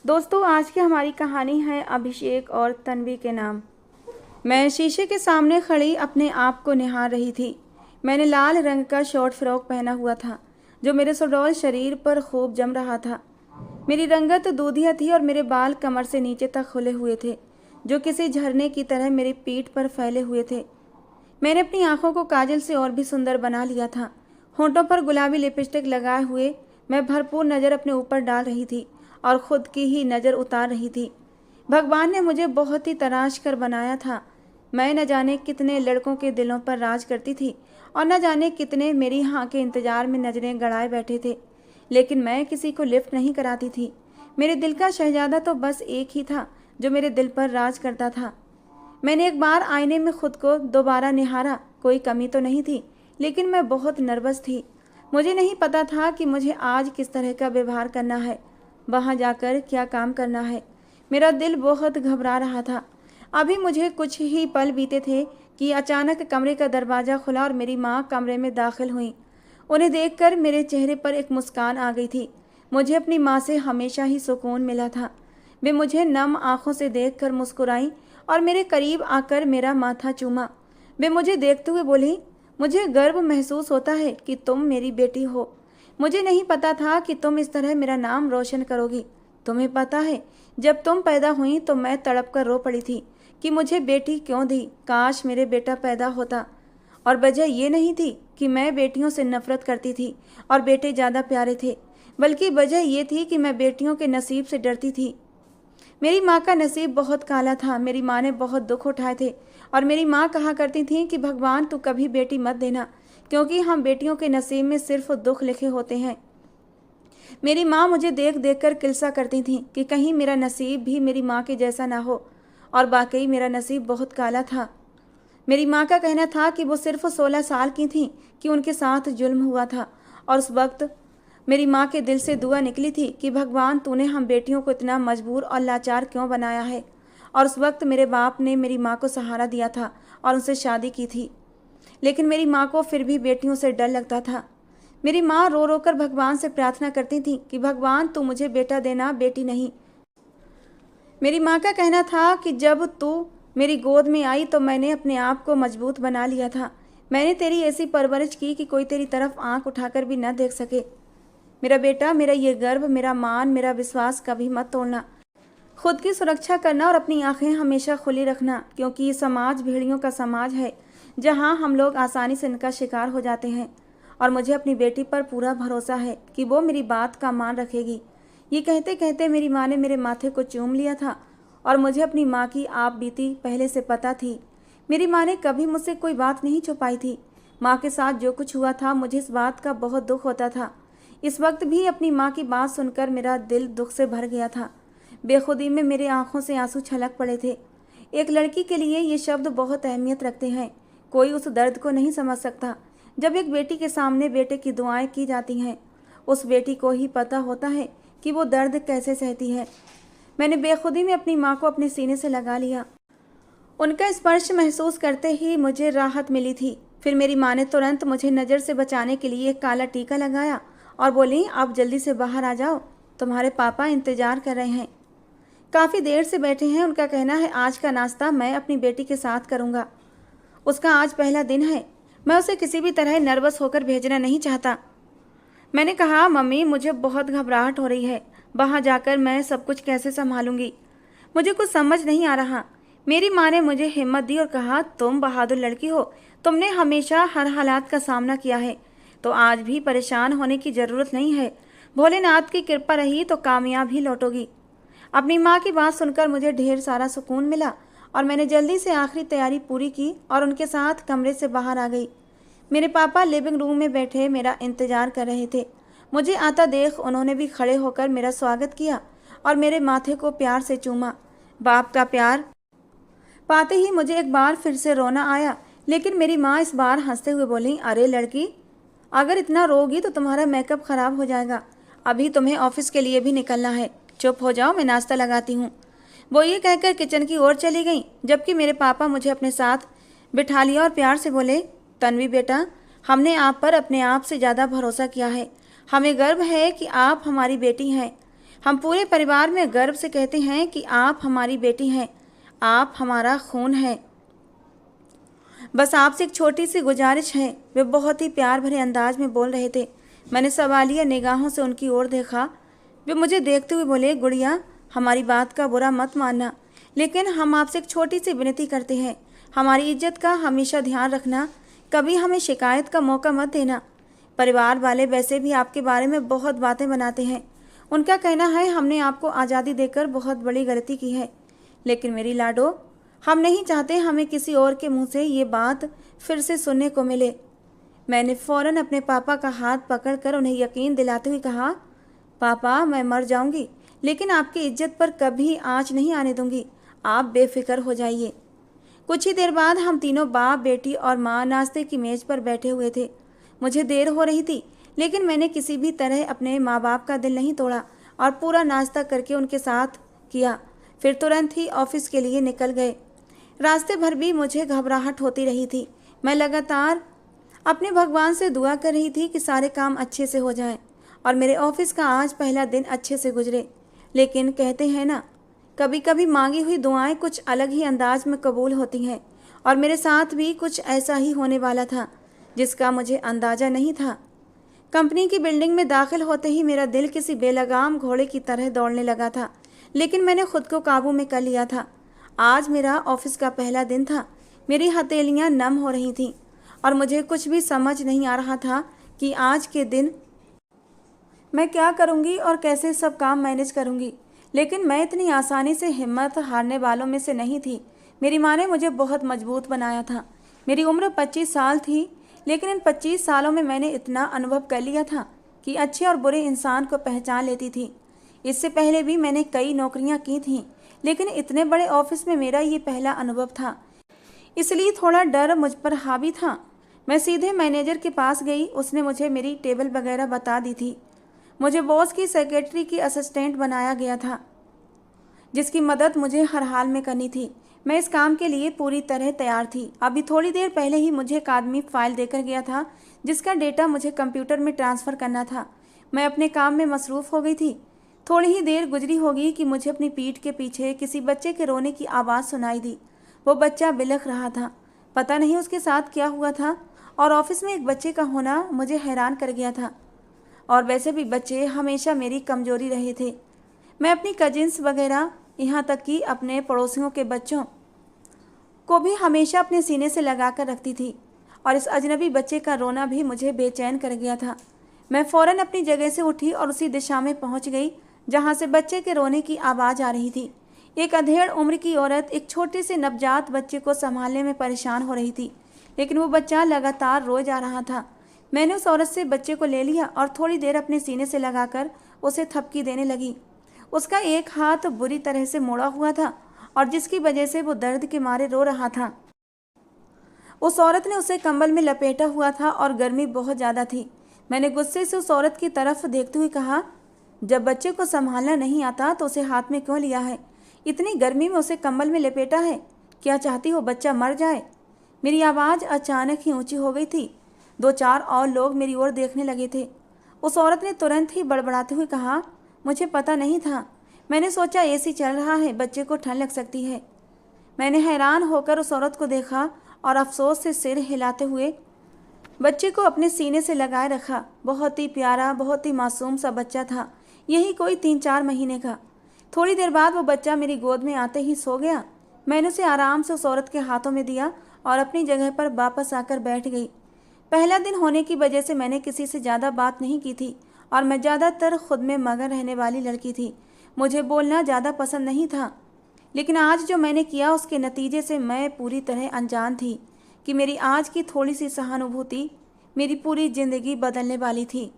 दोस्तों, आज की हमारी कहानी है अभिषेक और तन्वी के नाम। मैं शीशे के सामने खड़ी अपने आप को निहार रही थी। मैंने लाल रंग का शॉर्ट फ्रॉक पहना हुआ था जो मेरे सुडौल शरीर पर खूब जम रहा था। मेरी रंगत दूधिया थी और मेरे बाल कमर से नीचे तक खुले हुए थे जो किसी झरने की तरह मेरी पीठ पर फैले हुए थे। मैंने अपनी आंखों को काजल से और भी सुंदर बना लिया था। होंठों पर गुलाबी लिपस्टिक लगाए हुए मैं भरपूर नज़र अपने ऊपर डाल रही थी और ख़ुद की ही नज़र उतार रही थी। भगवान ने मुझे बहुत ही तराश कर बनाया था। मैं न जाने कितने लड़कों के दिलों पर राज करती थी और न जाने कितने मेरी हाँ के इंतज़ार में नज़रें गड़ाए बैठे थे, लेकिन मैं किसी को लिफ्ट नहीं कराती थी। मेरे दिल का शहजादा तो बस एक ही था जो मेरे दिल पर राज करता था। मैंने एक बार आईने में खुद को दोबारा निहारा। कोई कमी तो नहीं थी, लेकिन मैं बहुत नर्वस थी। मुझे नहीं पता था कि मुझे आज किस तरह का व्यवहार करना है, वहाँ जाकर क्या काम करना है। मेरा दिल बहुत घबरा रहा था। अभी मुझे कुछ ही पल बीते थे कि अचानक कमरे का दरवाज़ा खुला और मेरी माँ कमरे में दाखिल हुई। उन्हें देखकर मेरे चेहरे पर एक मुस्कान आ गई थी। मुझे अपनी माँ से हमेशा ही सुकून मिला था। वे मुझे नम आँखों से देखकर मुस्कुराईं और मेरे करीब आकर मेरा माथा चूमा। वे मुझे देखते हुए बोली, मुझे गर्व महसूस होता है कि तुम मेरी बेटी हो। मुझे नहीं पता था कि तुम इस तरह मेरा नाम रोशन करोगी। तुम्हें पता है, जब तुम पैदा हुई तो मैं तड़प कर रो पड़ी थी कि मुझे बेटी क्यों दी, काश मेरे बेटा पैदा होता। और वजह ये नहीं थी कि मैं बेटियों से नफरत करती थी और बेटे ज़्यादा प्यारे थे, बल्कि वजह ये थी कि मैं बेटियों के नसीब से डरती थी। मेरी माँ का नसीब बहुत काला था। मेरी माँ ने बहुत दुख उठाए थे और मेरी माँ कहा करती थी कि भगवान तू कभी बेटी मत देना, क्योंकि हम बेटियों के नसीब में सिर्फ दुख लिखे होते हैं। मेरी माँ मुझे देख देख कर किलसा करती थी कि कहीं मेरा नसीब भी मेरी माँ के जैसा ना हो, और वाकई मेरा नसीब बहुत काला था। मेरी माँ का कहना था कि वो सिर्फ 16 साल की थी कि उनके साथ जुल्म हुआ था, और उस वक्त मेरी माँ के दिल से दुआ निकली थी कि भगवान तूने हम बेटियों को इतना मजबूर और लाचार क्यों बनाया है। और उस वक्त मेरे बाप ने मेरी माँ को सहारा दिया था और उनसे शादी की थी, लेकिन मेरी माँ को फिर भी बेटियों से डर लगता था। मेरी माँ रो रो कर भगवान से प्रार्थना करती थी कि भगवान तू मुझे बेटा देना, बेटी नहीं। मेरी माँ का कहना था कि जब तू मेरी गोद में आई तो मैंने अपने आप को मजबूत बना लिया था। मैंने तेरी ऐसी परवरिश की कि कोई तेरी तरफ आंख उठाकर भी न देख सके। मेरा बेटा, मेरा ये गर्व, मेरा मान, मेरा विश्वास कभी मत तोड़ना। खुद की सुरक्षा करना और अपनी आंखें हमेशा खुली रखना, क्योंकि ये समाज भेड़ियों का समाज है जहाँ हम लोग आसानी से इनका शिकार हो जाते हैं। और मुझे अपनी बेटी पर पूरा भरोसा है कि वो मेरी बात का मान रखेगी। ये कहते कहते मेरी माँ ने मेरे माथे को चूम लिया था और मुझे अपनी माँ की आप बीती पहले से पता थी। मेरी माँ ने कभी मुझसे कोई बात नहीं छुपाई थी। माँ के साथ जो कुछ हुआ था, मुझे इस बात का बहुत दुख होता था। इस वक्त भी अपनी माँ की बात सुनकर मेरा दिल दुख से भर गया था। बेखुदी में मेरे आंखों से आंसू छलक पड़े थे। एक लड़की के लिए ये शब्द बहुत अहमियत रखते हैं। कोई उस दर्द को नहीं समझ सकता जब एक बेटी के सामने बेटे की दुआएं की जाती हैं। उस बेटी को ही पता होता है कि वो दर्द कैसे सहती है। मैंने बेखुदी में अपनी माँ को अपने सीने से लगा लिया। उनका स्पर्श महसूस करते ही मुझे राहत मिली थी। फिर मेरी माँ ने तुरंत मुझे नज़र से बचाने के लिए एक काला टीका लगाया और बोली, आप जल्दी से बाहर आ जाओ, तुम्हारे पापा इंतज़ार कर रहे हैं। काफ़ी देर से बैठे हैं। उनका कहना है आज का नाश्ता मैं अपनी बेटी के साथ करूँगा। उसका आज पहला दिन है। मैं उसे किसी भी तरह नर्वस होकर भेजना नहीं चाहता। मैंने कहा, मम्मी मुझे बहुत घबराहट हो रही है, वहाँ जाकर मैं सब कुछ कैसे संभालूंगी, मुझे कुछ समझ नहीं आ रहा। मेरी माँ ने मुझे हिम्मत दी और कहा, तुम बहादुर लड़की हो, तुमने हमेशा हर हालात का सामना किया है, तो आज भी परेशान होने की ज़रूरत नहीं है। भोलेनाथ की कृपा रही तो कामयाब ही लौटोगी। अपनी माँ की बात सुनकर मुझे ढेर सारा सुकून मिला और मैंने जल्दी से आखिरी तैयारी पूरी की और उनके साथ कमरे से बाहर आ गई। मेरे पापा लिविंग रूम में बैठे मेरा इंतज़ार कर रहे थे। मुझे आता देख उन्होंने भी खड़े होकर मेरा स्वागत किया और मेरे माथे को प्यार से चूमा। बाप का प्यार पाते ही मुझे एक बार फिर से रोना आया, लेकिन मेरी माँ इस बार हंसते हुए बोली, अरे लड़की, अगर इतना रोगी तो तुम्हारा मेकअप ख़राब हो जाएगा। अभी तुम्हें ऑफिस के लिए भी निकलना है। चुप हो जाओ, मैं नाश्ता लगाती हूँ। वो ये कहकर किचन की ओर चली गई, जबकि मेरे पापा मुझे अपने साथ बिठा लिया और प्यार से बोले, तन्वी बेटा, हमने आप पर अपने आप से ज़्यादा भरोसा किया है। हमें गर्व है कि आप हमारी बेटी हैं। हम पूरे परिवार में गर्व से कहते हैं कि आप हमारी बेटी हैं, आप हमारा खून है। बस आपसे एक छोटी सी गुजारिश है। वे बहुत ही प्यार भरे अंदाज में बोल रहे थे। मैंने सवालिया निगाहों से उनकी ओर देखा। वे मुझे देखते हुए बोले, गुड़िया, हमारी बात का बुरा मत मानना, लेकिन हम आपसे एक छोटी सी विनती करते हैं। हमारी इज्जत का हमेशा ध्यान रखना, कभी हमें शिकायत का मौका मत देना। परिवार वाले वैसे भी आपके बारे में बहुत बातें बनाते हैं। उनका कहना है हमने आपको आज़ादी देकर बहुत बड़ी गलती की है। लेकिन मेरी लाडो, हम नहीं चाहते हमें किसी और के मुंह से ये बात फिर से सुनने को मिले। मैंने फ़ौरन अपने पापा का हाथ पकड़कर उन्हें यकीन दिलाते हुए कहा, पापा, मैं मर जाऊंगी लेकिन आपकी इज्जत पर कभी आँच नहीं आने दूंगी। आप बेफिक्र हो जाइए। कुछ ही देर बाद हम तीनों बाप, बेटी और माँ नाश्ते की मेज़ पर बैठे हुए थे। मुझे देर हो रही थी, लेकिन मैंने किसी भी तरह अपने माँ बाप का दिल नहीं तोड़ा और पूरा नाश्ता करके उनके साथ किया। फिर तुरंत ही ऑफिस के लिए निकल गए। रास्ते भर भी मुझे घबराहट होती रही थी। मैं लगातार अपने भगवान से दुआ कर रही थी कि सारे काम अच्छे से हो जाएं और मेरे ऑफिस का आज पहला दिन अच्छे से गुजरे। लेकिन कहते हैं ना, कभी कभी मांगी हुई दुआएं कुछ अलग ही अंदाज में कबूल होती हैं, और मेरे साथ भी कुछ ऐसा ही होने वाला था जिसका मुझे अंदाज़ा नहीं था। कंपनी की बिल्डिंग में दाखिल होते ही मेरा दिल किसी बेलगाम घोड़े की तरह दौड़ने लगा था, लेकिन मैंने खुद को काबू में कर लिया था। आज मेरा ऑफिस का पहला दिन था। मेरी हथेलियां नम हो रही थीं और मुझे कुछ भी समझ नहीं आ रहा था कि आज के दिन मैं क्या करूंगी और कैसे सब काम मैनेज करूंगी। लेकिन मैं इतनी आसानी से हिम्मत हारने वालों में से नहीं थी। मेरी माँ ने मुझे बहुत मजबूत बनाया था। मेरी उम्र 25 साल थी, लेकिन इन 25 सालों में मैंने इतना अनुभव कर लिया था कि अच्छे और बुरे इंसान को पहचान लेती थी। इससे पहले भी मैंने कई नौकरियां की थीं, लेकिन इतने बड़े ऑफिस में मेरा ये पहला अनुभव था, इसलिए थोड़ा डर मुझ पर हावी था। मैं सीधे मैनेजर के पास गई। उसने मुझे मेरी टेबल वगैरह बता दी थी। मुझे बॉस की सेक्रेटरी की असिस्टेंट बनाया गया था, जिसकी मदद मुझे हर हाल में करनी थी। मैं इस काम के लिए पूरी तरह तैयार थी। अभी थोड़ी देर पहले ही मुझे एक आदमी फाइल देकर गया था जिसका डेटा मुझे कंप्यूटर में ट्रांसफ़र करना था। मैं अपने काम में मसरूफ़ हो गई थी। थोड़ी ही देर गुजरी होगी कि मुझे अपनी पीठ के पीछे किसी बच्चे के रोने की आवाज़ सुनाई दी। वो बच्चा बिलख रहा था। पता नहीं उसके साथ क्या हुआ था, और ऑफिस में एक बच्चे का होना मुझे हैरान कर गया था। और वैसे भी बच्चे हमेशा मेरी कमजोरी रहे थे। मैं अपनी कजिन्स वगैरह, यहाँ तक कि अपने पड़ोसियों के बच्चों को भी हमेशा अपने सीने से लगा कर रखती थी, और इस अजनबी बच्चे का रोना भी मुझे बेचैन कर गया था। मैं फ़ौरन अपनी जगह से उठी और उसी दिशा में पहुँच गई जहाँ से बच्चे के रोने की आवाज़ आ रही थी। एक अधेड़ उम्र की औरत एक छोटे से नवजात बच्चे को संभालने में परेशान हो रही थी, लेकिन वो बच्चा लगातार रोए जा रहा था। मैंने उस औरत से बच्चे को ले लिया और थोड़ी देर अपने सीने से लगाकर उसे थपकी देने लगी। उसका एक हाथ बुरी तरह से मुड़ा हुआ था और जिसकी वजह से वो दर्द के मारे रो रहा था। उस औरत ने उसे कंबल में लपेटा हुआ था और गर्मी बहुत ज़्यादा थी। मैंने गुस्से से उस औरत की तरफ देखते हुए कहा, जब बच्चे को संभालना नहीं आता तो उसे हाथ में क्यों लिया है? इतनी गर्मी में उसे कंबल में लपेटा है? क्या चाहती हो बच्चा मर जाए? मेरी आवाज़ अचानक ही ऊंची हो गई थी। 2-4 और लोग मेरी ओर देखने लगे थे। उस औरत ने तुरंत ही बड़बड़ाते हुए कहा, मुझे पता नहीं था। मैंने सोचा एसी चल रहा है, बच्चे को ठंड लग सकती है। मैंने हैरान होकर उस औरत को देखा और अफसोस से सिर हिलाते हुए बच्चे को अपने सीने से लगाए रखा। बहुत ही प्यारा, बहुत ही मासूम सा बच्चा था, यही कोई 3-4 महीने का। थोड़ी देर बाद वो बच्चा मेरी गोद में आते ही सो गया। मैंने उसे आराम से उस औरत के हाथों में दिया और अपनी जगह पर वापस आकर बैठ गई। पहला दिन होने की वजह से मैंने किसी से ज़्यादा बात नहीं की थी और मैं ज़्यादातर खुद में मगन रहने वाली लड़की थी। मुझे बोलना ज़्यादा पसंद नहीं था, लेकिन आज जो मैंने किया उसके नतीजे से मैं पूरी तरह अनजान थी कि मेरी आज की थोड़ी सी सहानुभूति मेरी पूरी ज़िंदगी बदलने वाली थी।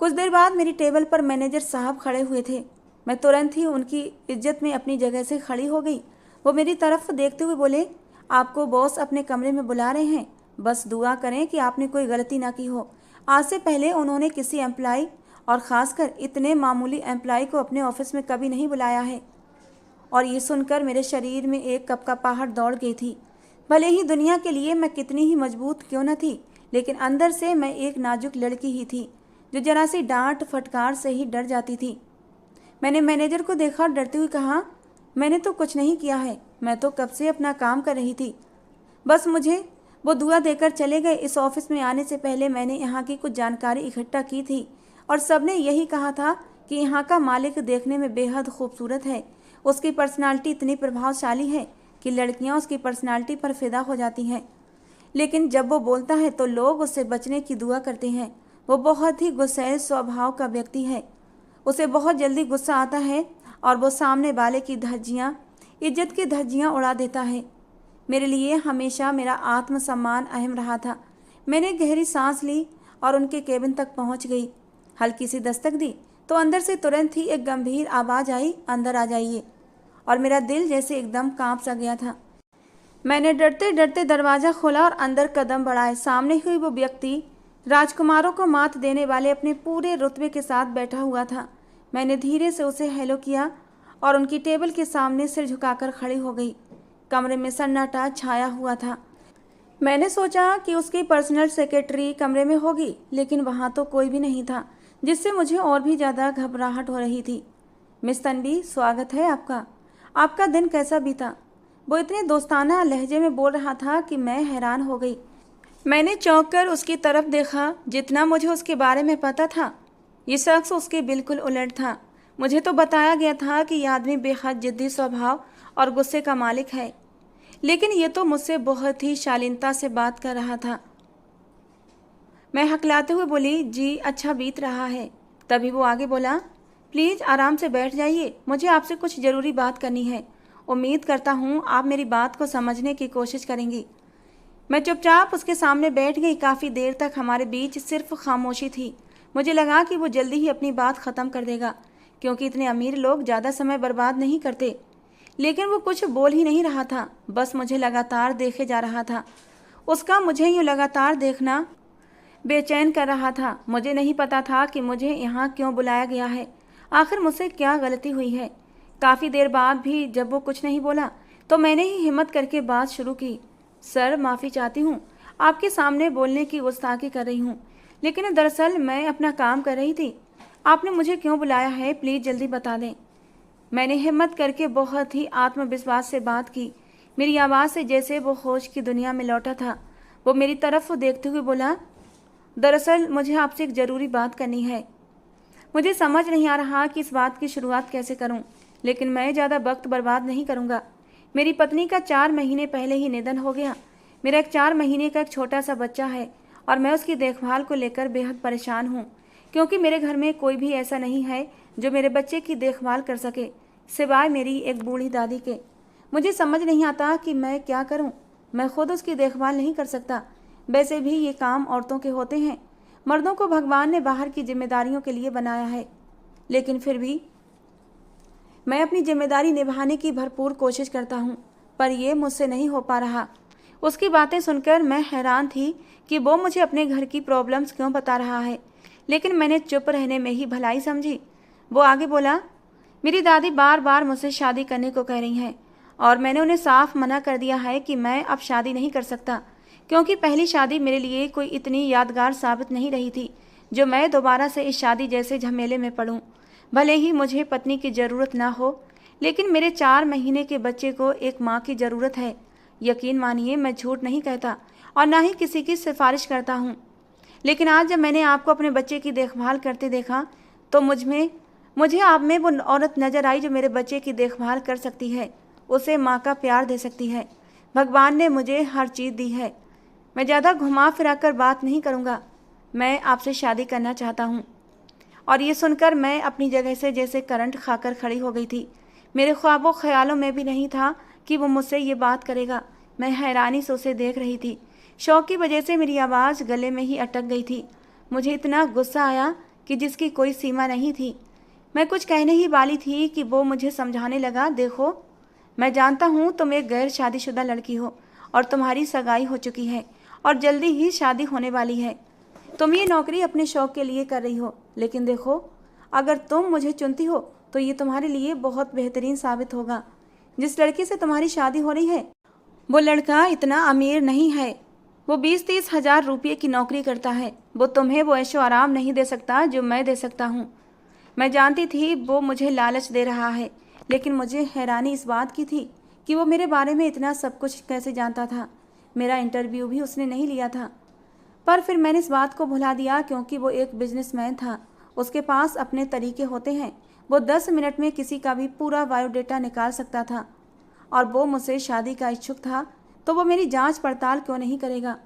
कुछ देर बाद मेरी टेबल पर मैनेजर साहब खड़े हुए थे। मैं तुरंत ही उनकी इज्जत में अपनी जगह से खड़ी हो गई। वो मेरी तरफ देखते हुए बोले, आपको बॉस अपने कमरे में बुला रहे हैं, बस दुआ करें कि आपने कोई गलती ना की हो। आज से पहले उन्होंने किसी एम्प्लॉय और ख़ासकर इतने मामूली एम्प्लॉय को अपने ऑफिस में कभी नहीं बुलाया है। और ये सुनकर मेरे शरीर में एक कपकपाहट दौड़ गई थी। भले ही दुनिया के लिए मैं कितनी ही मजबूत क्यों न थी, लेकिन अंदर से मैं एक नाजुक लड़की ही थी जो जरा सी डांट फटकार से ही डर जाती थी। मैंने मैनेजर को देखा और डरती हुई कहा, मैंने तो कुछ नहीं किया है, मैं तो कब से अपना काम कर रही थी। बस मुझे वो दुआ देकर चले गए। इस ऑफिस में आने से पहले मैंने यहाँ की कुछ जानकारी इकट्ठा की थी और सबने यही कहा था कि यहाँ का मालिक देखने में बेहद खूबसूरत है। उसकी पर्सनालिटी इतनी प्रभावशाली है कि लड़कियाँ उसकी पर्सनालिटी पर फिदा हो जाती हैं। लेकिन जब वो बोलता है तो लोग उससे बचने की दुआ करते हैं। वो बहुत ही गुस्सैल स्वभाव का व्यक्ति है। उसे बहुत जल्दी गुस्सा आता है और वो सामने वाले की धज्जियाँ, इज्जत की धज्जियाँ उड़ा देता है। मेरे लिए हमेशा मेरा आत्मसम्मान अहम रहा था। मैंने गहरी सांस ली और उनके केबिन तक पहुंच गई। हल्की सी दस्तक दी तो अंदर से तुरंत ही एक गंभीर आवाज़ आई, अंदर आ जाइए। और मेरा दिल जैसे एकदम कांप सा गया था। मैंने डरते डरते दरवाज़ा खोला और अंदर कदम बढ़ाए। सामने हुई वो व्यक्ति राजकुमारों को मात देने वाले अपने पूरे रुतबे के साथ बैठा हुआ था। मैंने धीरे से उसे हेलो किया और उनकी टेबल के सामने सिर झुकाकर खड़ी हो गई। कमरे में सन्नाटा छाया हुआ था। मैंने सोचा कि उसकी पर्सनल सेक्रेटरी कमरे में होगी, लेकिन वहाँ तो कोई भी नहीं था, जिससे मुझे और भी ज़्यादा घबराहट हो रही थी। मिस तन्वी, स्वागत है आपका। आपका दिन कैसा बीता? वो इतने दोस्ताना लहजे में बोल रहा था कि मैं हैरान हो गई। मैंने चौंक कर उसकी तरफ देखा। जितना मुझे उसके बारे में पता था, ये शख्स उसके बिल्कुल उलट था। मुझे तो बताया गया था कि यह आदमी बेहद जिद्दी स्वभाव और गुस्से का मालिक है, लेकिन ये तो मुझसे बहुत ही शालीनता से बात कर रहा था। मैं हकलाते हुए बोली, जी अच्छा बीत रहा है। तभी वो आगे बोला, प्लीज़ आराम से बैठ जाइए, मुझे आपसे कुछ ज़रूरी बात करनी है। उम्मीद करता हूँ आप मेरी बात को समझने की कोशिश करेंगी। मैं चुपचाप उसके सामने बैठ गई। काफ़ी देर तक हमारे बीच सिर्फ खामोशी थी। मुझे लगा कि वो जल्दी ही अपनी बात ख़त्म कर देगा, क्योंकि इतने अमीर लोग ज़्यादा समय बर्बाद नहीं करते। लेकिन वो कुछ बोल ही नहीं रहा था, बस मुझे लगातार देखे जा रहा था। उसका मुझे यूँ लगातार देखना बेचैन कर रहा था। मुझे नहीं पता था कि मुझे यहाँ क्यों बुलाया गया है, आखिर मुझसे क्या गलती हुई है। काफ़ी देर बाद भी जब वो कुछ नहीं बोला तो मैंने ही हिम्मत करके बात शुरू की। सर, माफ़ी चाहती हूँ, आपके सामने बोलने की गुस्ताखी कर रही हूँ, लेकिन दरअसल मैं अपना काम कर रही थी। आपने मुझे क्यों बुलाया है, प्लीज़ जल्दी बता दें। मैंने हिम्मत करके बहुत ही आत्मविश्वास से बात की। मेरी आवाज़ से जैसे वो होश की दुनिया में लौटा था। वो मेरी तरफ देखते हुए बोला, दरअसल मुझे आपसे एक ज़रूरी बात करनी है। मुझे समझ नहीं आ रहा कि इस बात की शुरुआत कैसे करूं, लेकिन मैं ज़्यादा वक्त बर्बाद नहीं करूंगा। मेरी पत्नी का 4 महीने पहले ही निधन हो गया। मेरा एक 4 महीने का एक छोटा सा बच्चा है और मैं उसकी देखभाल को लेकर बेहद परेशान हूँ, क्योंकि मेरे घर में कोई भी ऐसा नहीं है जो मेरे बच्चे की देखभाल कर सके, सिवाय मेरी एक बूढ़ी दादी के। मुझे समझ नहीं आता कि मैं क्या करूं। मैं खुद उसकी देखभाल नहीं कर सकता। वैसे भी ये काम औरतों के होते हैं। मर्दों को भगवान ने बाहर की जिम्मेदारियों के लिए बनाया है, लेकिन फिर भी मैं अपनी जिम्मेदारी निभाने की भरपूर कोशिश करता हूँ, पर यह मुझसे नहीं हो पा रहा। उसकी बातें सुनकर मैं हैरान थी कि वो मुझे अपने घर की प्रॉब्लम्स क्यों बता रहा है, लेकिन मैंने चुप रहने में ही भलाई समझी। वो आगे बोला, मेरी दादी बार बार मुझसे शादी करने को कह रही हैं और मैंने उन्हें साफ मना कर दिया है कि मैं अब शादी नहीं कर सकता, क्योंकि पहली शादी मेरे लिए कोई इतनी यादगार साबित नहीं रही थी जो मैं दोबारा से इस शादी जैसे झमेले में पड़ूं। भले ही मुझे पत्नी की ज़रूरत ना हो, लेकिन मेरे 4 महीने के बच्चे को एक माँ की ज़रूरत है। यकीन मानिए, मैं झूठ नहीं कहता और ना ही किसी की सिफारिश करता हूँ, लेकिन आज जब मैंने आपको अपने बच्चे की देखभाल करते देखा तो मुझे आप में वो औरत नज़र आई जो मेरे बच्चे की देखभाल कर सकती है, उसे माँ का प्यार दे सकती है। भगवान ने मुझे हर चीज़ दी है। मैं ज़्यादा घुमा फिरा कर बात नहीं करूँगा। मैं आपसे शादी करना चाहता हूँ। और ये सुनकर मैं अपनी जगह से जैसे करंट खाकर खड़ी हो गई थी। मेरे ख्वाबों ख्यालों में भी नहीं था कि वो मुझसे ये बात करेगा। मैं हैरानी से उसे देख रही थी। शौक की वजह से मेरी आवाज़ गले में ही अटक गई थी। मुझे इतना गुस्सा आया कि जिसकी कोई सीमा नहीं थी। मैं कुछ कहने ही वाली थी कि वो मुझे समझाने लगा, देखो, मैं जानता हूँ तुम एक गैर शादीशुदा लड़की हो और तुम्हारी सगाई हो चुकी है और जल्दी ही शादी होने वाली है। तुम ये नौकरी अपने शौक के लिए कर रही हो, लेकिन देखो, अगर तुम मुझे चुनती हो तो ये तुम्हारे लिए बहुत बेहतरीन साबित होगा। जिस लड़के से तुम्हारी शादी हो रही है वो लड़का इतना अमीर नहीं है, वो 20-30 हज़ार रुपये की नौकरी करता है। वो तुम्हें वो ऐशो आराम नहीं दे सकता जो मैं दे सकता हूँ। मैं जानती थी वो मुझे लालच दे रहा है, लेकिन मुझे हैरानी इस बात की थी कि वो मेरे बारे में इतना सब कुछ कैसे जानता था। मेरा इंटरव्यू भी उसने नहीं लिया था, पर फिर मैंने इस बात को भुला दिया क्योंकि वो एक बिजनेसमैन था। उसके पास अपने तरीके होते हैं। वो 10 मिनट में किसी का भी पूरा बायोडेटा निकाल सकता था, और वो मुझसे शादी का इच्छुक था, तो वो मेरी जांच पड़ताल क्यों नहीं करेगा।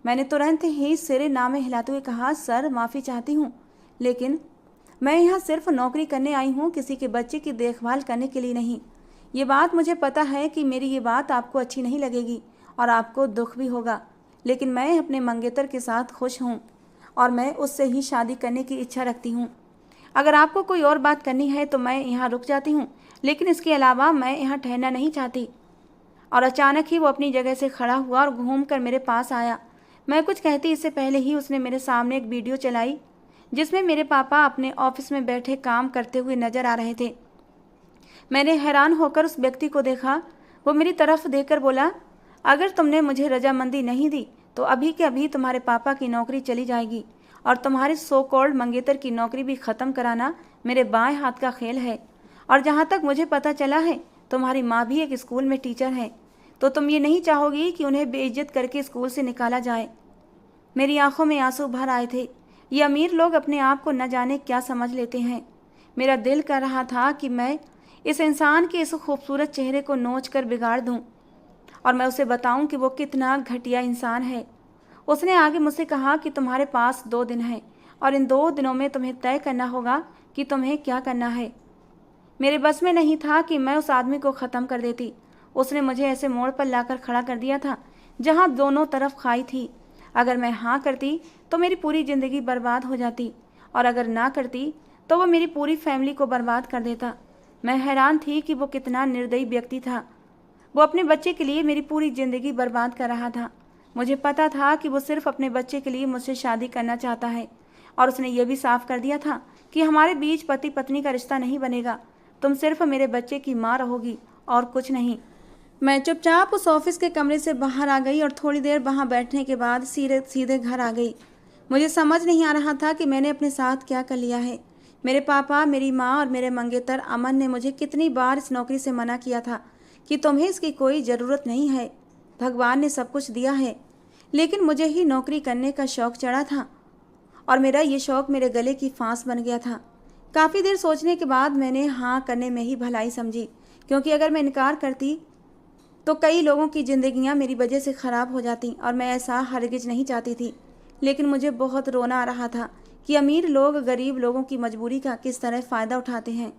मैंने तुरंत ही सिरे नामे हिलाते हुए कहा, सर माफ़ी चाहती हूँ, लेकिन मैं यहाँ सिर्फ नौकरी करने आई हूँ, किसी के बच्चे की देखभाल करने के लिए नहीं। ये बात मुझे पता है कि मेरी ये बात आपको अच्छी नहीं लगेगी और आपको दुख भी होगा, लेकिन मैं अपने मंगेतर के साथ खुश हूँ और मैं उससे ही शादी करने की इच्छा रखती हूँ। अगर आपको कोई और बात करनी है तो मैं यहाँ रुक जाती हूँ, लेकिन इसके अलावा मैं यहाँ ठहरना नहीं चाहती। और अचानक ही वो अपनी जगह से खड़ा हुआ और घूमकर मेरे पास आया। मैं कुछ कहती इससे पहले ही उसने मेरे सामने एक वीडियो चलाई जिसमें मेरे पापा अपने ऑफिस में बैठे काम करते हुए नजर आ रहे थे। मैंने हैरान होकर उस व्यक्ति को देखा। वो मेरी तरफ देखकर बोला, अगर तुमने मुझे रजामंदी नहीं दी तो अभी के अभी तुम्हारे पापा की नौकरी चली जाएगी और तुम्हारे सो कॉल्ड मंगेतर की नौकरी भी ख़त्म कराना मेरे बाएं हाथ का खेल है। और जहाँ तक मुझे पता चला है तुम्हारी माँ भी एक स्कूल में टीचर है, तो तुम ये नहीं चाहोगी कि उन्हें बेइज्जत करके स्कूल से निकाला जाए। मेरी आंखों में आंसू भर आए थे। ये अमीर लोग अपने आप को न जाने क्या समझ लेते हैं। मेरा दिल कर रहा था कि मैं इस इंसान के इस खूबसूरत चेहरे को नोच कर बिगाड़ दूं और मैं उसे बताऊं कि वो कितना घटिया इंसान है। उसने आगे मुझसे कहा कि तुम्हारे पास 2 दिन हैं और इन 2 दिनों में तुम्हें तय करना होगा कि तुम्हें क्या करना है। मेरे बस में नहीं था कि मैं उस आदमी को ख़त्म कर देती। उसने मुझे ऐसे मोड़ पर लाकर खड़ा कर दिया था जहां दोनों तरफ खाई थी। अगर मैं हाँ करती तो मेरी पूरी ज़िंदगी बर्बाद हो जाती, और अगर ना करती तो वो मेरी पूरी फैमिली को बर्बाद कर देता। मैं हैरान थी कि वो कितना निर्दयी व्यक्ति था। वो अपने बच्चे के लिए मेरी पूरी ज़िंदगी बर्बाद कर रहा था। मुझे पता था कि वो सिर्फ अपने बच्चे के लिए मुझसे शादी करना चाहता है, और उसने ये भी साफ कर दिया था कि हमारे बीच पति पत्नी का रिश्ता नहीं बनेगा। तुम सिर्फ मेरे बच्चे की माँ रहोगी और कुछ नहीं। मैं चुपचाप उस ऑफिस के कमरे से बाहर आ गई और थोड़ी देर वहाँ बैठने के बाद सीधे घर आ गई। मुझे समझ नहीं आ रहा था कि मैंने अपने साथ क्या कर लिया है। मेरे पापा, मेरी माँ और मेरे मंगेतर अमन ने मुझे कितनी बार इस नौकरी से मना किया था कि तुम्हें इसकी कोई ज़रूरत नहीं है, भगवान ने सब कुछ दिया है। लेकिन मुझे ही नौकरी करने का शौक़ चढ़ा था और मेरा ये शौक़ मेरे गले की फांस बन गया था। काफ़ी देर सोचने के बाद मैंने हाँ करने में ही भलाई समझी, क्योंकि अगर मैं इनकार करती तो कई लोगों की ज़िंदगियां मेरी वजह से ख़राब हो जाती और मैं ऐसा हरगिज नहीं चाहती थी। लेकिन मुझे बहुत रोना आ रहा था कि अमीर लोग गरीब लोगों की मजबूरी का किस तरह फ़ायदा उठाते हैं।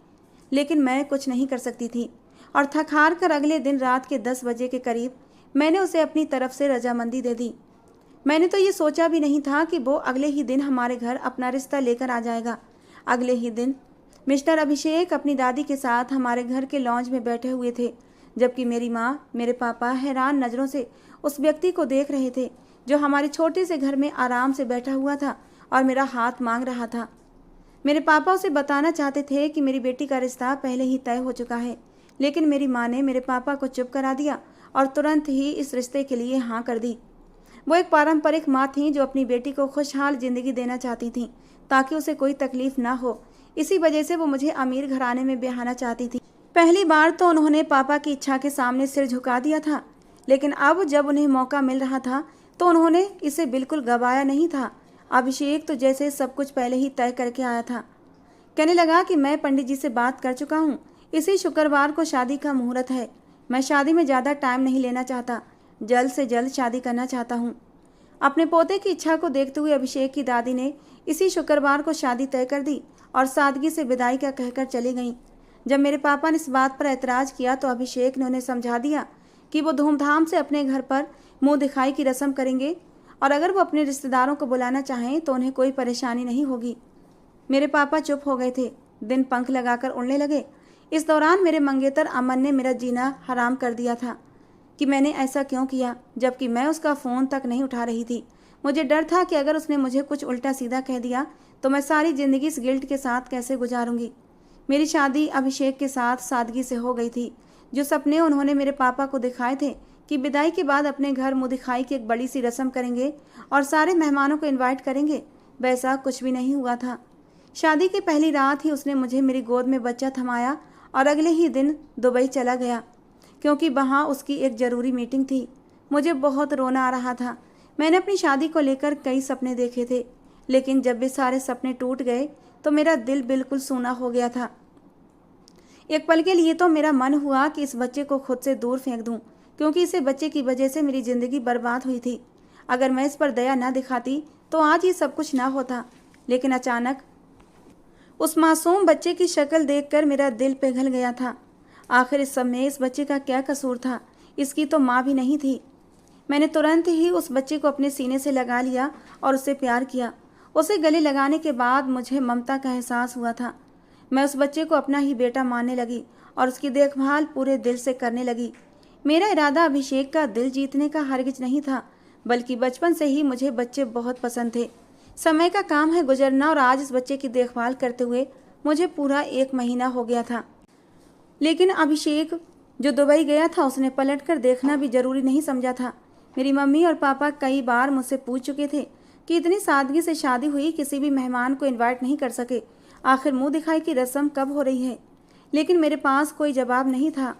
लेकिन मैं कुछ नहीं कर सकती थी और थक हार कर अगले दिन रात के 10 बजे के करीब मैंने उसे अपनी तरफ से रजामंदी दे दी। मैंने तो ये सोचा भी नहीं था कि वो अगले ही दिन हमारे घर अपना रिश्ता लेकर आ जाएगा। अगले ही दिन मिस्टर अभिषेक अपनी दादी के साथ हमारे घर के लॉन्ज में बैठे हुए थे, जबकि मेरी माँ, मेरे पापा हैरान नज़रों से उस व्यक्ति को देख रहे थे जो हमारे छोटे से घर में आराम से बैठा हुआ था और मेरा हाथ मांग रहा था। मेरे पापा उसे बताना चाहते थे कि मेरी बेटी का रिश्ता पहले ही तय हो चुका है, लेकिन मेरी माँ ने मेरे पापा को चुप करा दिया और तुरंत ही इस रिश्ते के लिए हाँ कर दी। वो एक पारंपरिक माँ थी जो अपनी बेटी को खुशहाल ज़िंदगी देना चाहती थी ताकि उसे कोई तकलीफ ना हो। इसी वजह से वो मुझे अमीर घराने में ब्याहना चाहती थी। पहली बार तो उन्होंने पापा की इच्छा के सामने सिर झुका दिया था, लेकिन अब जब उन्हें मौका मिल रहा था तो उन्होंने इसे बिल्कुल गवाया नहीं था। अभिषेक तो जैसे सब कुछ पहले ही तय करके आया था। कहने लगा कि मैं पंडित जी से बात कर चुका हूँ, इसी शुक्रवार को शादी का मुहूर्त है। मैं शादी में ज़्यादा टाइम नहीं लेना चाहता, जल्द से जल्द शादी करना चाहता हूँ। अपने पोते की इच्छा को देखते हुए अभिषेक की दादी ने इसी शुक्रवार को शादी तय कर दी और सादगी से विदाई का कहकर चली गईं। जब मेरे पापा ने इस बात पर ऐतराज़ किया तो अभिषेक ने उन्हें समझा दिया कि वो धूमधाम से अपने घर पर मुंह दिखाई की रस्म करेंगे और अगर वो अपने रिश्तेदारों को बुलाना चाहें तो उन्हें कोई परेशानी नहीं होगी। मेरे पापा चुप हो गए थे, दिन पंख लगाकर उड़ने लगे। इस दौरान मेरे मंगेतर अमन ने मेरा जीना हराम कर दिया था कि मैंने ऐसा क्यों किया, जबकि मैं उसका फ़ोन तक नहीं उठा रही थी। मुझे डर था कि अगर उसने मुझे कुछ उल्टा सीधा कह दिया तो मैं सारी ज़िंदगी इस गिल्ट के साथ कैसे गुजारूंगी। मेरी शादी अभिषेक के साथ सादगी से हो गई थी। जो सपने उन्होंने मेरे पापा को दिखाए थे कि विदाई के बाद अपने घर मुँह दिखाई की एक बड़ी सी रस्म करेंगे और सारे मेहमानों को इनवाइट करेंगे, वैसा कुछ भी नहीं हुआ था। शादी की पहली रात ही उसने मुझे मेरी गोद में बच्चा थमाया और अगले ही दिन दुबई चला गया, क्योंकि वहाँ उसकी एक ज़रूरी मीटिंग थी। मुझे बहुत रोना आ रहा था। मैंने अपनी शादी को लेकर कई सपने देखे थे, लेकिन जब वे सारे सपने टूट गए तो मेरा दिल बिल्कुल सूना हो गया था। एक पल के लिए तो मेरा मन हुआ कि इस बच्चे को खुद से दूर फेंक दूं, क्योंकि इस बच्चे की वजह से मेरी ज़िंदगी बर्बाद हुई थी। अगर मैं इस पर दया न दिखाती तो आज ये सब कुछ ना होता। लेकिन अचानक उस मासूम बच्चे की शक्ल देखकर मेरा दिल पिघल गया था। आखिर इस सब में इस बच्चे का क्या कसूर था? इसकी तो माँ भी नहीं थी। मैंने तुरंत ही उस बच्चे को अपने सीने से लगा लिया और उससे प्यार किया। उसे गले लगाने के बाद मुझे ममता का एहसास हुआ था। मैं उस बच्चे को अपना ही बेटा मानने लगी और उसकी देखभाल पूरे दिल से करने लगी। मेरा इरादा अभिषेक का दिल जीतने का हरगिज नहीं था, बल्कि बचपन से ही मुझे बच्चे बहुत पसंद थे। समय का काम है गुजरना, और आज इस बच्चे की देखभाल करते हुए मुझे पूरा 1 महीना हो गया था। लेकिन अभिषेक जो दुबई गया था, उसने पलट कर देखना भी जरूरी नहीं समझा था। मेरी मम्मी और पापा कई बार मुझसे पूछ चुके थे कि इतनी सादगी से शादी हुई, किसी भी मेहमान को इनवाइट नहीं कर सके, आखिर मुंह दिखाई की रस्म कब हो रही है? लेकिन मेरे पास कोई जवाब नहीं था।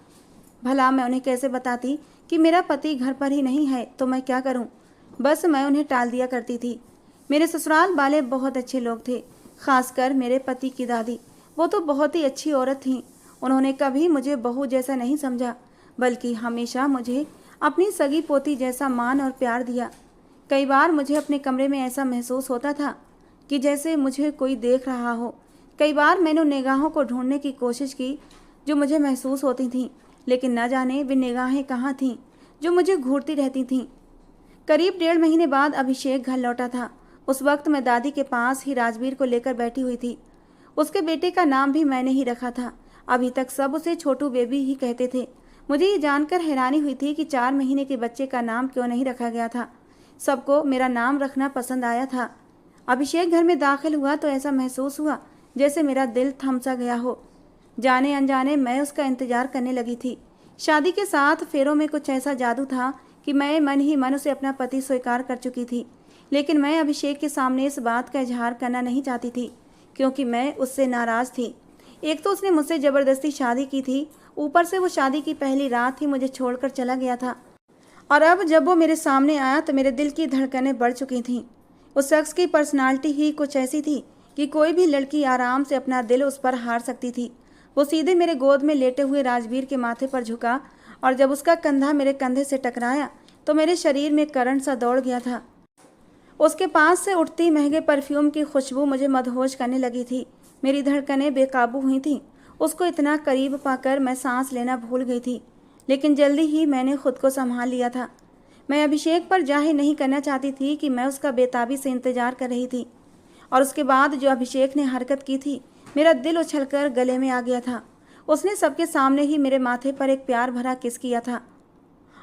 भला मैं उन्हें कैसे बताती कि मेरा पति घर पर ही नहीं है, तो मैं क्या करूं? बस मैं उन्हें टाल दिया करती थी। मेरे ससुराल वाले बहुत अच्छे लोग थे, खासकर मेरे पति की दादी। वो तो बहुत ही अच्छी औरत थीं। उन्होंने कभी मुझे बहू जैसा नहीं समझा, बल्कि हमेशा मुझे अपनी सगी पोती जैसा मान और प्यार दिया। कई बार मुझे अपने कमरे में ऐसा महसूस होता था कि जैसे मुझे कोई देख रहा हो। कई बार मैंने उन निगाहों को ढूंढने की कोशिश की जो मुझे महसूस होती थीं, लेकिन न जाने वे निगाहें कहाँ थीं जो मुझे घूरती रहती थीं। करीब 1.5 महीने बाद अभिषेक घर लौटा था। उस वक्त मैं दादी के पास ही राजवीर को लेकर बैठी हुई थी। उसके बेटे का नाम भी मैंने ही रखा था। अभी तक सब उसे छोटू बेबी ही कहते थे। मुझे ये जानकर हैरानी हुई थी कि 4 महीने के बच्चे का नाम क्यों नहीं रखा गया था। सबको मेरा नाम रखना पसंद आया था। अभिषेक घर में दाखिल हुआ तो ऐसा महसूस हुआ जैसे मेरा दिल थम सा गया हो। जाने अनजाने मैं उसका इंतजार करने लगी थी। शादी के 7 फेरों में कुछ ऐसा जादू था कि मैं मन ही मन उसे अपना पति स्वीकार कर चुकी थी। लेकिन मैं अभिषेक के सामने इस बात का इजहार करना नहीं चाहती थी, क्योंकि मैं उससे नाराज़ थी। एक तो उसने मुझसे ज़बरदस्ती शादी की थी, ऊपर से वो शादी की पहली रात ही मुझे छोड़कर चला गया था। और अब जब वो मेरे सामने आया तो मेरे दिल की धड़कनें बढ़ चुकी थीं। उस शख्स की पर्सनालिटी ही कुछ ऐसी थी कि कोई भी लड़की आराम से अपना दिल उस पर हार सकती थी। वो सीधे मेरे गोद में लेटे हुए राजवीर के माथे पर झुका, और जब उसका कंधा मेरे कंधे से टकराया तो मेरे शरीर में करंट सा दौड़ गया था। उसके पास से उठती महंगे परफ्यूम की खुशबू मुझे मदहोश करने लगी थी। मेरी धड़कनें बेकाबू हुई थीं। उसको इतना करीब पाकर मैं सांस लेना भूल गई थी, लेकिन जल्दी ही मैंने खुद को संभाल लिया था। मैं अभिषेक पर जाहिर नहीं करना चाहती थी कि मैं उसका बेताबी से इंतजार कर रही थी। और उसके बाद जो अभिषेक ने हरकत की थी, मेरा दिल उछलकर गले में आ गया था। उसने सबके सामने ही मेरे माथे पर एक प्यार भरा किस किया था,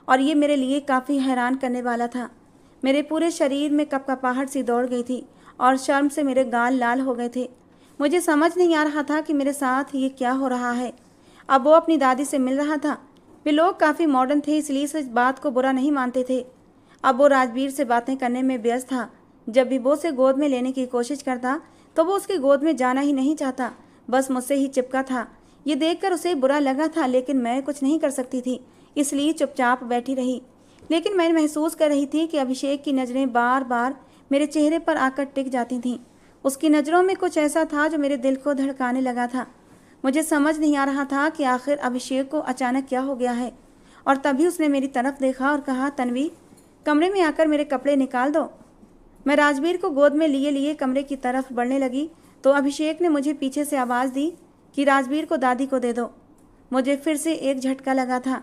और ये मेरे लिए काफ़ी हैरान करने वाला था। मेरे पूरे शरीर में कपकपाहट सी दौड़ गई थी और शर्म से मेरे गाल लाल हो गए थे। मुझे समझ नहीं आ रहा था कि मेरे साथ ये क्या हो रहा है। अब वो अपनी दादी से मिल रहा था। वे लोग काफ़ी मॉडर्न थे, इसलिए इस बात को बुरा नहीं मानते थे। अब वो राजवीर से बातें करने में व्यस्त था। जब भी वो उसे गोद में लेने की कोशिश करता तो वो उसकी गोद में जाना ही नहीं चाहता, बस मुझसे ही चिपका था। ये देखकर उसे बुरा लगा था, लेकिन मैं कुछ नहीं कर सकती थी, इसलिए चुपचाप बैठी रही। लेकिन मैं महसूस कर रही थी कि अभिषेक की नज़रें बार बार मेरे चेहरे पर आकर टिक जाती थीं। उसकी नज़रों में कुछ ऐसा था जो मेरे दिल को धड़काने लगा था। मुझे समझ नहीं आ रहा था कि आखिर अभिषेक को अचानक क्या हो गया है। और तभी उसने मेरी तरफ देखा और कहा, तन्वी, कमरे में आकर मेरे कपड़े निकाल दो। मैं राजवीर को गोद में लिए लिए कमरे की तरफ बढ़ने लगी तो अभिषेक ने मुझे पीछे से आवाज़ दी कि राजवीर को दादी को दे दो। मुझे फिर से एक झटका लगा था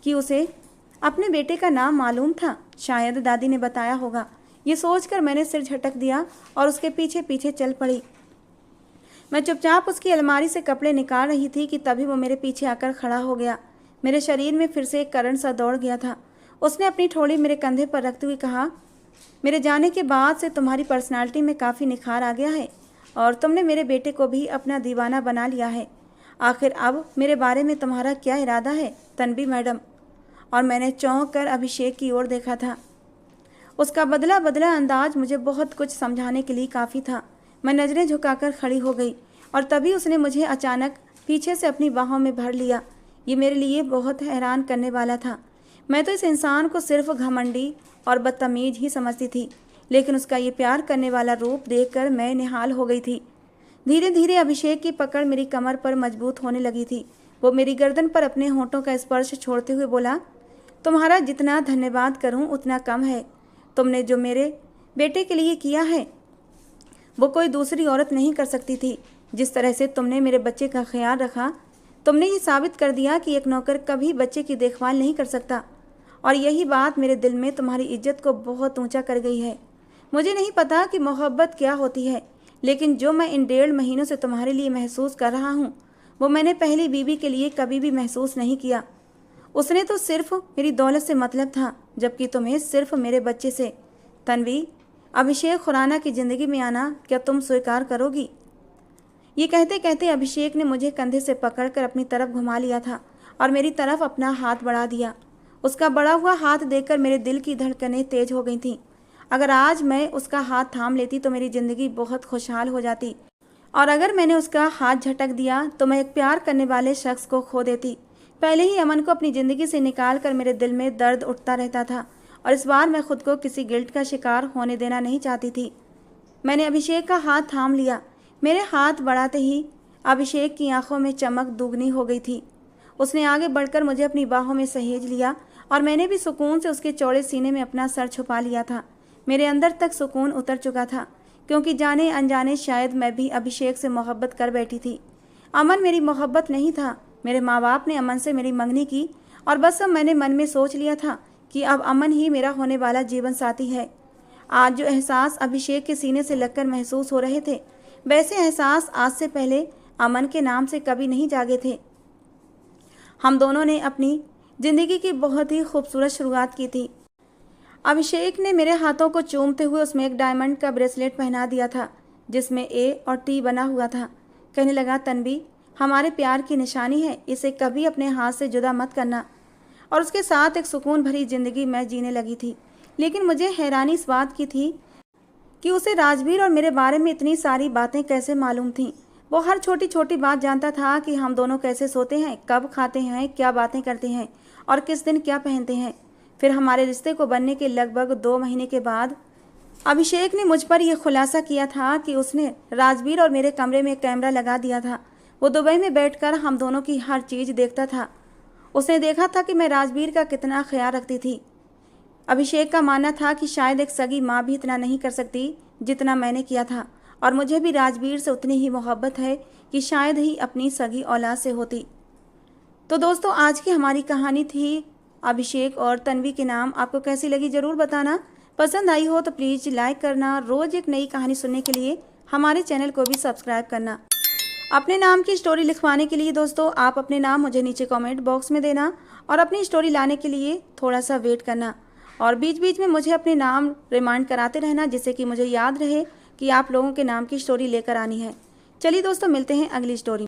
कि उसे अपने बेटे का नाम मालूम था। शायद दादी ने बताया होगा। ये सोचकर मैंने सिर झटक दिया और उसके पीछे पीछे चल पड़ी। मैं चुपचाप उसकी अलमारी से कपड़े निकाल रही थी कि तभी वो मेरे पीछे आकर खड़ा हो गया। मेरे शरीर में फिर से एक करंट सा दौड़ गया था। उसने अपनी ठोड़ी मेरे कंधे पर रखते हुए कहा, मेरे जाने के बाद से तुम्हारी पर्सनालिटी में काफ़ी निखार आ गया है और तुमने मेरे बेटे को भी अपना दीवाना बना लिया है। आखिर अब मेरे बारे में तुम्हारा क्या इरादा है तन्वी मैडम? और मैंने चौंक कर अभिषेक की ओर देखा था। उसका बदला बदला अंदाज मुझे बहुत कुछ समझाने के लिए काफ़ी था। मैं नज़रें झुकाकर खड़ी हो गई और तभी उसने मुझे अचानक पीछे से अपनी बाहों में भर लिया। ये मेरे लिए बहुत हैरान करने वाला था। मैं तो इस इंसान को सिर्फ घमंडी और बदतमीज ही समझती थी, लेकिन उसका ये प्यार करने वाला रूप देखकर मैं निहाल हो गई थी। धीरे धीरे अभिषेक की पकड़ मेरी कमर पर मजबूत होने लगी थी। वो मेरी गर्दन पर अपने होंठों का स्पर्श छोड़ते हुए बोला, तुम्हारा जितना धन्यवाद करूं उतना कम है। तुमने जो मेरे बेटे के लिए किया है वो कोई दूसरी औरत नहीं कर सकती थी। जिस तरह से तुमने मेरे बच्चे का ख्याल रखा, तुमने ये साबित कर दिया कि एक नौकर कभी बच्चे की देखभाल नहीं कर सकता। और यही बात मेरे दिल में तुम्हारी इज्जत को बहुत ऊंचा कर गई है। मुझे नहीं पता कि मोहब्बत क्या होती है, लेकिन जो मैं इन 1.5 महीनों से तुम्हारे लिए महसूस कर रहा हूँ वो मैंने पहली बीवी के लिए कभी भी महसूस नहीं किया। उसने तो सिर्फ मेरी दौलत से मतलब था, जबकि तुम्हें सिर्फ मेरे बच्चे से। तन्वी, अभिषेक खुराना की ज़िंदगी में आना क्या तुम स्वीकार करोगी? ये कहते कहते अभिषेक ने मुझे कंधे से पकड़कर अपनी तरफ घुमा लिया था और मेरी तरफ अपना हाथ बढ़ा दिया। उसका बढ़ा हुआ हाथ देखकर मेरे दिल की धड़कनें तेज हो गई थीं। अगर आज मैं उसका हाथ थाम लेती तो मेरी ज़िंदगी बहुत खुशहाल हो जाती, और अगर मैंने उसका हाथ झटक दिया तो मैं एक प्यार करने वाले शख्स को खो देती। पहले ही अमन को अपनी ज़िंदगी से निकाल कर मेरे दिल में दर्द उठता रहता था, और इस बार मैं खुद को किसी गिल्ट का शिकार होने देना नहीं चाहती थी। मैंने अभिषेक का हाथ थाम लिया। मेरे हाथ बढ़ाते ही अभिषेक की आंखों में चमक दुगनी हो गई थी। उसने आगे बढ़कर मुझे अपनी बाहों में सहेज लिया और मैंने भी सुकून से उसके चौड़े सीने में अपना सर छुपा लिया था। मेरे अंदर तक सुकून उतर चुका था, क्योंकि जाने अनजाने शायद मैं भी अभिषेक से मोहब्बत कर बैठी थी। अमन मेरी मोहब्बत नहीं था। मेरे माँ बाप ने अमन से मेरी मंगनी की और बस अब मैंने मन में सोच लिया था कि अब अमन ही मेरा होने वाला जीवन साथी है। आज जो एहसास अभिषेक के सीने से लगकर महसूस हो रहे थे, वैसे एहसास आज से पहले अमन के नाम से कभी नहीं जागे थे। हम दोनों ने अपनी ज़िंदगी की बहुत ही खूबसूरत शुरुआत की थी। अभिषेक ने मेरे हाथों को चूमते हुए उसमें एक डायमंड का ब्रेसलेट पहना दिया था, जिसमें ए और टी बना हुआ था। कहने लगा, तन्वी, हमारे प्यार की निशानी है, इसे कभी अपने हाथ से जुदा मत करना। और उसके साथ एक सुकून भरी ज़िंदगी मैं जीने लगी थी। लेकिन मुझे हैरानी इस बात की थी कि उसे राजवीर और मेरे बारे में इतनी सारी बातें कैसे मालूम थीं। वो हर छोटी छोटी बात जानता था कि हम दोनों कैसे सोते हैं, कब खाते हैं, क्या बातें करते हैं और किस दिन क्या पहनते हैं। फिर हमारे रिश्ते को बनने के लगभग 2 महीने के बाद अभिषेक ने मुझ पर यह खुलासा किया था कि उसने राजवीर और मेरे कमरे में कैमरा लगा दिया था। वो दुबई में बैठकर हम दोनों की हर चीज़ देखता था। उसने देखा था कि मैं राजवीर का कितना ख्याल रखती थी। अभिषेक का मानना था कि शायद एक सगी माँ भी इतना नहीं कर सकती जितना मैंने किया था, और मुझे भी राजवीर से उतनी ही मोहब्बत है कि शायद ही अपनी सगी औलाद से होती। तो दोस्तों, आज की हमारी कहानी थी अभिषेक और तन्वी के नाम। आपको कैसी लगी ज़रूर बताना। पसंद आई हो तो प्लीज़ लाइक करना। रोज़ एक नई कहानी सुनने के लिए हमारे चैनल को भी सब्सक्राइब करना। अपने नाम की स्टोरी लिखवाने के लिए दोस्तों आप अपने नाम मुझे नीचे कमेंट बॉक्स में देना, और अपनी स्टोरी लाने के लिए थोड़ा सा वेट करना, और बीच बीच में मुझे अपने नाम रिमाइंड कराते रहना, जिससे कि मुझे याद रहे कि आप लोगों के नाम की स्टोरी लेकर आनी है। चलिए दोस्तों, मिलते हैं अगली स्टोरी।